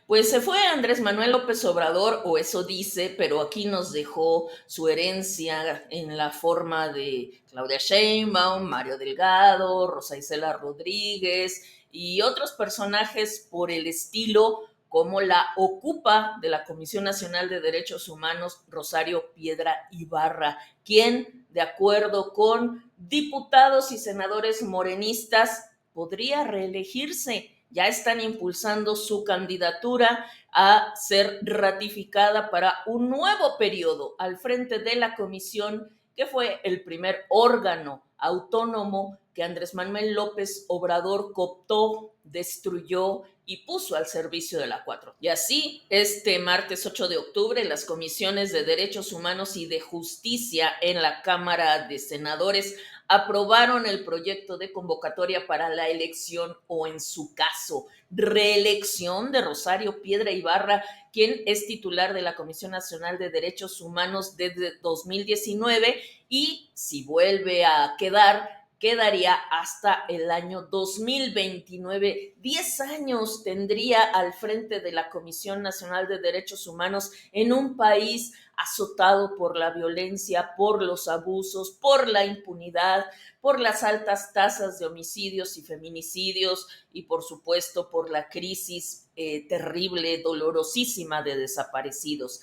Pues se fue Andrés Manuel López Obrador, o eso dice, pero aquí nos dejó su herencia en la forma de Claudia Sheinbaum, Mario Delgado, Rosa Isela Rodríguez y otros personajes por el estilo, como la ocupa de la Comisión Nacional de Derechos Humanos, Rosario Piedra Ibarra, quien, de acuerdo con diputados y senadores morenistas, podría reelegirse. Ya están impulsando su candidatura a ser ratificada para un nuevo periodo al frente de la comisión, que fue el primer órgano autónomo que Andrés Manuel López Obrador cooptó, destruyó y puso al servicio de la 4. Y así, este martes 8 de octubre, las comisiones de Derechos Humanos y de Justicia en la Cámara de Senadores aprobaron el proyecto de convocatoria para la elección o, en su caso, reelección de Rosario Piedra Ibarra, quien es titular de la Comisión Nacional de Derechos Humanos desde 2019 y si vuelve a quedaría hasta el año 2029. 10 años tendría al frente de la Comisión Nacional de Derechos Humanos en un país azotado por la violencia, por los abusos, por la impunidad, por las altas tasas de homicidios y feminicidios y por supuesto por la crisis terrible, dolorosísima de desaparecidos.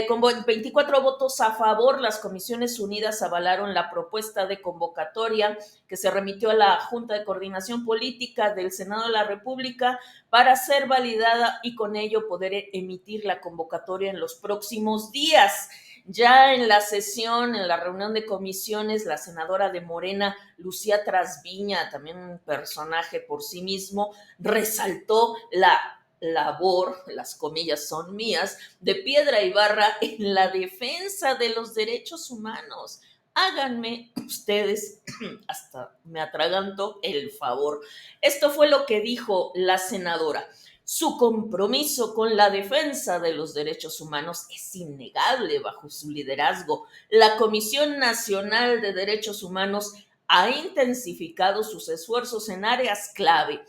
Con 24 votos a favor, las Comisiones Unidas avalaron la propuesta de convocatoria que se remitió a la Junta de Coordinación Política del Senado de la República para ser validada y con ello poder emitir la convocatoria en los próximos días. Ya en la sesión, en la reunión de comisiones, la senadora de Morena, Lucía Trasviña, también un personaje por sí mismo, resaltó la labor, las comillas son mías, de Piedra Ibarra en la defensa de los derechos humanos. Háganme ustedes, hasta me atraganto, el favor. Esto fue lo que dijo la senadora. Su compromiso con la defensa de los derechos humanos es innegable bajo su liderazgo. La Comisión Nacional de Derechos Humanos ha intensificado sus esfuerzos en áreas clave,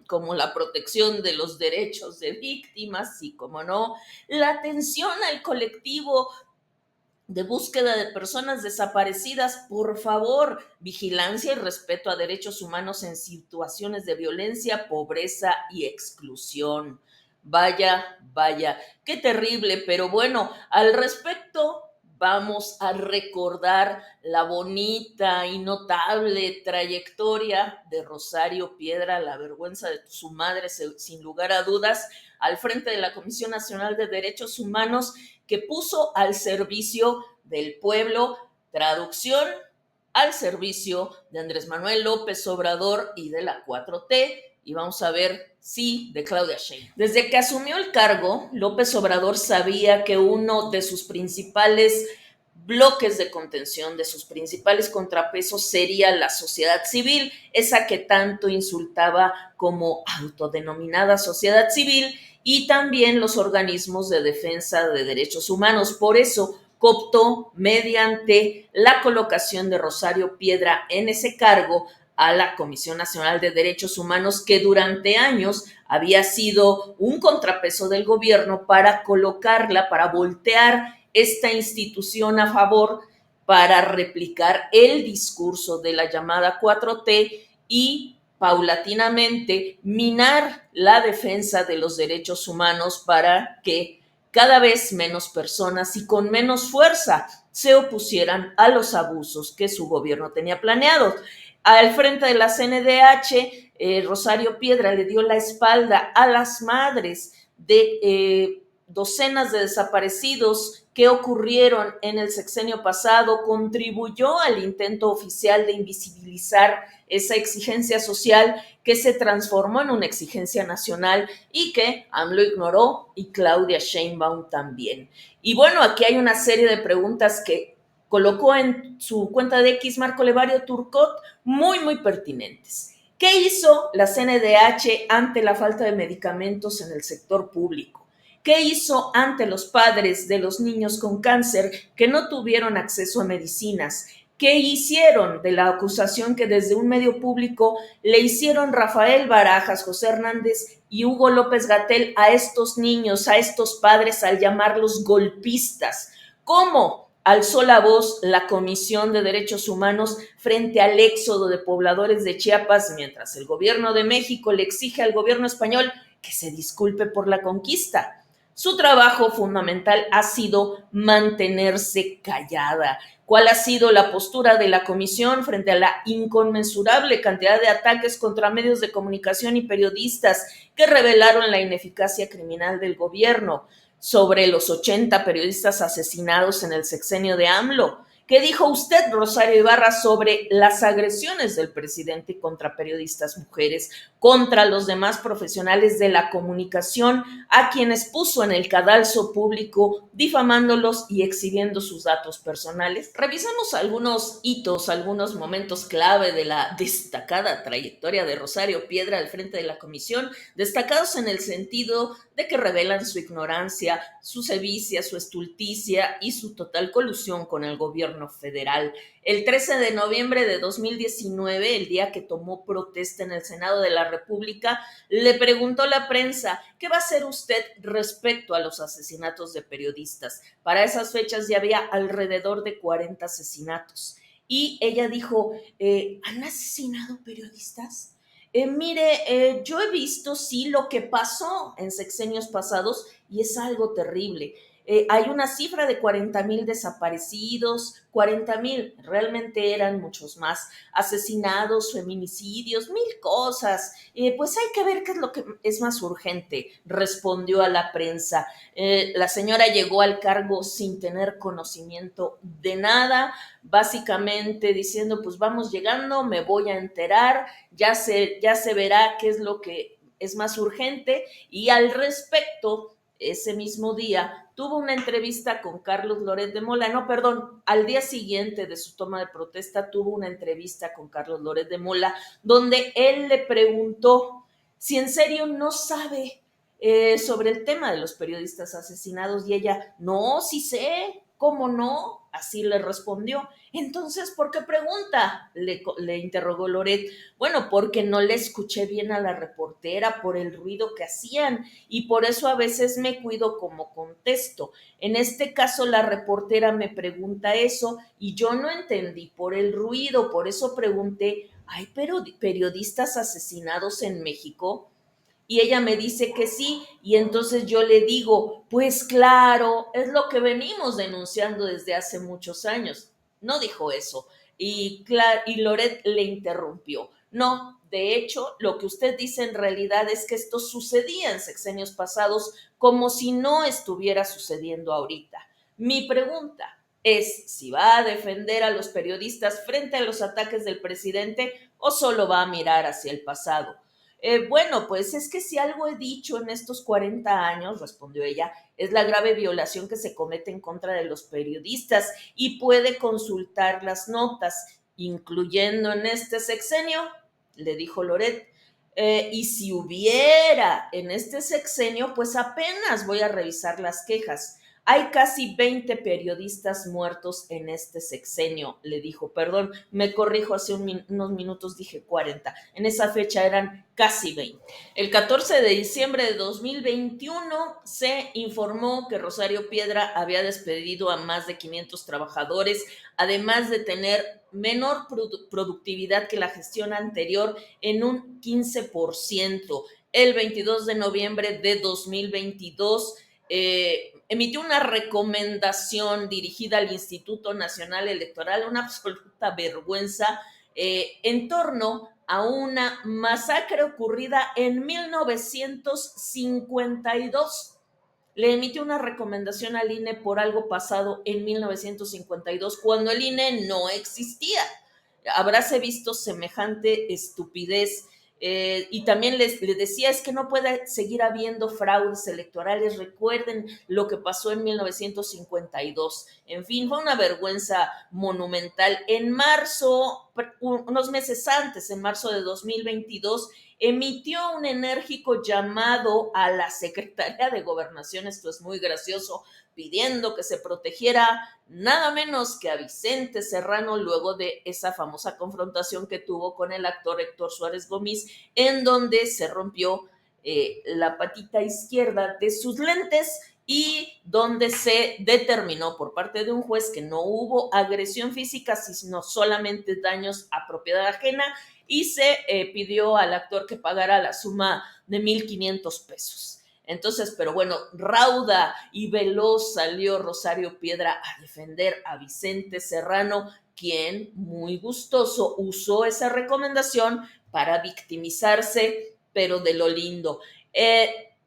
como la protección de los derechos de víctimas y, como no, la atención al colectivo de búsqueda de personas desaparecidas. Por favor, vigilancia y respeto a derechos humanos en situaciones de violencia, pobreza y exclusión. Vaya, vaya, qué terrible, pero bueno, al respecto vamos a recordar la bonita y notable trayectoria de Rosario Piedra, la vergüenza de su madre, sin lugar a dudas, al frente de la Comisión Nacional de Derechos Humanos, que puso al servicio del pueblo, traducción, al servicio de Andrés Manuel López Obrador y de la 4T, y vamos a ver si de Claudia Sheinbaum. Desde que asumió el cargo, López Obrador sabía que uno de sus principales bloques de contención, de sus principales contrapesos, sería la sociedad civil, esa que tanto insultaba como autodenominada sociedad civil, y también los organismos de defensa de derechos humanos. Por eso cooptó, mediante la colocación de Rosario Piedra en ese cargo, a la Comisión Nacional de Derechos Humanos, que durante años había sido un contrapeso del gobierno, para colocarla, para voltear esta institución a favor, para replicar el discurso de la llamada 4T y paulatinamente minar la defensa de los derechos humanos para que cada vez menos personas y con menos fuerza se opusieran a los abusos que su gobierno tenía planeados. Al frente de la CNDH, Rosario Piedra le dio la espalda a las madres de docenas de desaparecidos que ocurrieron en el sexenio pasado, contribuyó al intento oficial de invisibilizar esa exigencia social, que se transformó en una exigencia nacional y que AMLO ignoró y Claudia Sheinbaum también. Y bueno, aquí hay una serie de preguntas que colocó en su cuenta de X Marco Levario Turcot, muy pertinentes. ¿Qué hizo la CNDH ante la falta de medicamentos en el sector público? ¿Qué hizo ante los padres de los niños con cáncer que no tuvieron acceso a medicinas? ¿Qué hicieron de la acusación que desde un medio público le hicieron Rafael Barajas, José Hernández y Hugo López-Gatell a estos niños, a estos padres, al llamarlos golpistas? ¿Cómo alzó la voz la Comisión de Derechos Humanos frente al éxodo de pobladores de Chiapas, mientras el gobierno de México le exige al gobierno español que se disculpe por la conquista? Su trabajo fundamental ha sido mantenerse callada. ¿Cuál ha sido la postura de la Comisión frente a la inconmensurable cantidad de ataques contra medios de comunicación y periodistas que revelaron la ineficacia criminal del gobierno? Sobre los 80 periodistas asesinados en el sexenio de AMLO. ¿Qué dijo usted, Rosario Ibarra, sobre las agresiones del presidente contra periodistas mujeres, contra los demás profesionales de la comunicación, a quienes puso en el cadalso público, difamándolos y exhibiendo sus datos personales? Revisamos algunos hitos, algunos momentos clave de la destacada trayectoria de Rosario Piedra al frente de la comisión, destacados en el sentido de que revelan su ignorancia, su sevicia, su estulticia y su total colusión con el gobierno federal. El 13 de noviembre de 2019, el día que tomó protesta en el Senado de la República, le preguntó a la prensa: ¿qué va a hacer usted respecto a los asesinatos de periodistas? Para esas fechas ya había alrededor de 40 asesinatos. Y ella dijo: ¿han asesinado periodistas? Mire, yo he visto sí lo que pasó en sexenios pasados y es algo terrible. Hay una cifra de 40,000 desaparecidos, 40,000, realmente eran muchos más, asesinados, feminicidios, mil cosas. Pues hay que ver qué es lo que es más urgente, respondió a la prensa. La señora llegó al cargo sin tener conocimiento de nada, básicamente diciendo: pues vamos llegando, me voy a enterar, ya se verá qué es lo que es más urgente. Y al respecto, ese mismo día tuvo una entrevista con Carlos Loret de Mola, no, perdón, al día siguiente de su toma de protesta tuvo una entrevista con Carlos Loret de Mola, donde él le preguntó si en serio no sabe sobre el tema de los periodistas asesinados, y ella: no, sí sé, ¿cómo no? Así le respondió. Entonces, ¿por qué pregunta? Le interrogó Loret. Bueno, porque no le escuché bien a la reportera por el ruido que hacían y por eso a veces me cuido como contesto. En este caso, la reportera me pregunta eso y yo no entendí por el ruido, por eso pregunté: ¿hay periodistas asesinados en México? Y ella me dice que sí, y entonces yo le digo: pues claro, es lo que venimos denunciando desde hace muchos años. No dijo eso. Y Loret le interrumpió: no, de hecho, lo que usted dice en realidad es que esto sucedía en sexenios pasados, como si no estuviera sucediendo ahorita. Mi pregunta es si va a defender a los periodistas frente a los ataques del presidente o solo va a mirar hacia el pasado. Bueno, pues es que si algo he dicho en estos 40 años, respondió ella, es la grave violación que se comete en contra de los periodistas, y puede consultar las notas, incluyendo en este sexenio, le dijo Loret. Y si hubiera en este sexenio, pues apenas voy a revisar las quejas. Hay casi 20 periodistas muertos en este sexenio, le dijo. Perdón, me corrijo, hace unos minutos dije 40. En esa fecha eran casi 20. El 14 de diciembre de 2021 se informó que Rosario Piedra había despedido a más de 500 trabajadores, además de tener menor productividad que la gestión anterior en un 15%. El 22 de noviembre de 2022 emitió una recomendación dirigida al Instituto Nacional Electoral, una absoluta vergüenza, en torno a una masacre ocurrida en 1952. Le emitió una recomendación al INE por algo pasado en 1952, cuando el INE no existía. Habráse visto semejante estupidez. Y también les decía: es que no puede seguir habiendo fraudes electorales, recuerden lo que pasó en 1952. En fin, fue una vergüenza monumental. En marzo, unos meses antes, en marzo de 2022, emitió un enérgico llamado a la Secretaría de Gobernación, esto es muy gracioso, pidiendo que se protegiera nada menos que a Vicente Serrano luego de esa famosa confrontación que tuvo con el actor Héctor Suárez Gómez, en donde se rompió la patita izquierda de sus lentes y donde se determinó por parte de un juez que no hubo agresión física, sino solamente daños a propiedad ajena, y se pidió al actor que pagara la suma de 1,500 pesos. Entonces, pero bueno, rauda y veloz salió Rosario Piedra a defender a Vicente Serrano, quien, muy gustoso, usó esa recomendación para victimizarse, pero de lo lindo.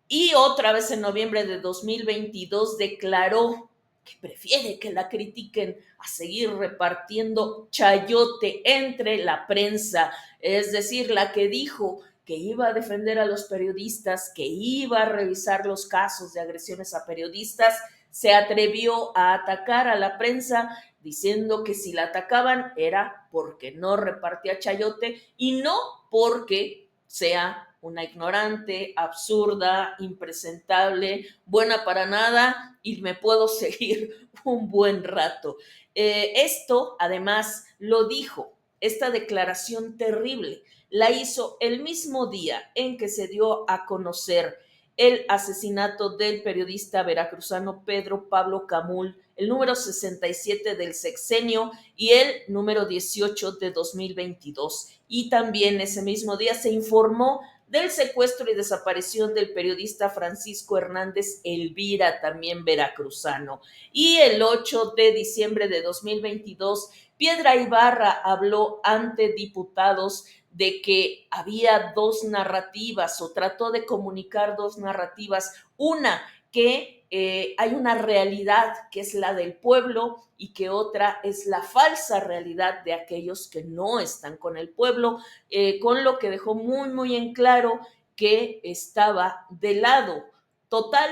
Y otra vez en noviembre de 2022 declaró que prefiere que la critiquen a seguir repartiendo chayote entre la prensa, es decir, la que dijo que iba a defender a los periodistas, que iba a revisar los casos de agresiones a periodistas, se atrevió a atacar a la prensa diciendo que si la atacaban era porque no repartía chayote y no porque sea una ignorante, absurda, impresentable, buena para nada, y me puedo seguir un buen rato. Esto, además, lo dijo, esta declaración terrible, la hizo el mismo día en que se dio a conocer el asesinato del periodista veracruzano Pedro Pablo Camul, el número 67 del sexenio y el número 18 de 2022. Y también ese mismo día se informó del secuestro y desaparición del periodista Francisco Hernández Elvira, también veracruzano. Y el 8 de diciembre de 2022, Piedra Ibarra habló ante diputados de que había dos narrativas o trató de comunicar dos narrativas. Una, que hay una realidad que es la del pueblo y que otra es la falsa realidad de aquellos que no están con el pueblo, con lo que dejó muy, muy en claro que estaba del lado total,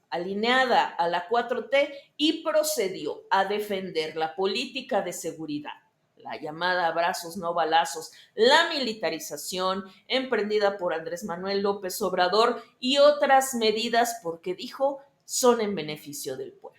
alineada a la 4T y procedió a defender la política de seguridad, la llamada abrazos no balazos, la militarización emprendida por Andrés Manuel López Obrador y otras medidas porque dijo son en beneficio del pueblo.